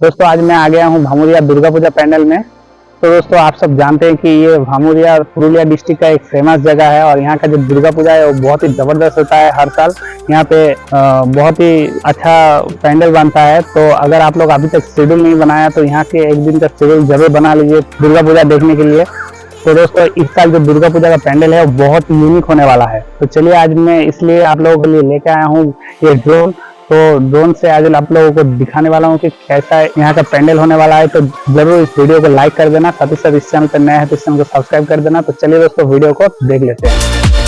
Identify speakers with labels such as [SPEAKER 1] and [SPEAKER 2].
[SPEAKER 1] दोस्तों आज मैं आ गया हूँ भामुरिया दुर्गा पूजा पैंडल में। तो दोस्तों आप सब जानते हैं कि ये भामुरिया पुरुलिया डिस्ट्रिक्ट का एक फेमस जगह है और यहाँ का जो दुर्गा पूजा है वो बहुत ही जबरदस्त होता है। हर साल यहाँ पे बहुत ही अच्छा पैंडल बनता है। तो अगर आप लोग अभी तक शेड्यूल नहीं बनाया तो यहाँ के एक दिन का शेड्यूल जरूर बना लीजिए दुर्गा पूजा देखने के लिए। तो दोस्तों इस साल जो दुर्गा पूजा का पैंडल है वो बहुत यूनिक होने वाला है। तो चलिए आज मैं इसलिए आप लोगों के लिए लेकर आया हूँ ये ड्रोन। तो ड्रोन से आज आप लोगों को दिखाने वाला हूँ कि कैसा यहाँ का पैंडल होने वाला है। तो जरूर इस वीडियो को लाइक कर देना, साथ ही साथ इस चैनल पर नया है तो इस चैनल को सब्सक्राइब कर देना। तो चलिए दोस्तों वीडियो को देख लेते हैं।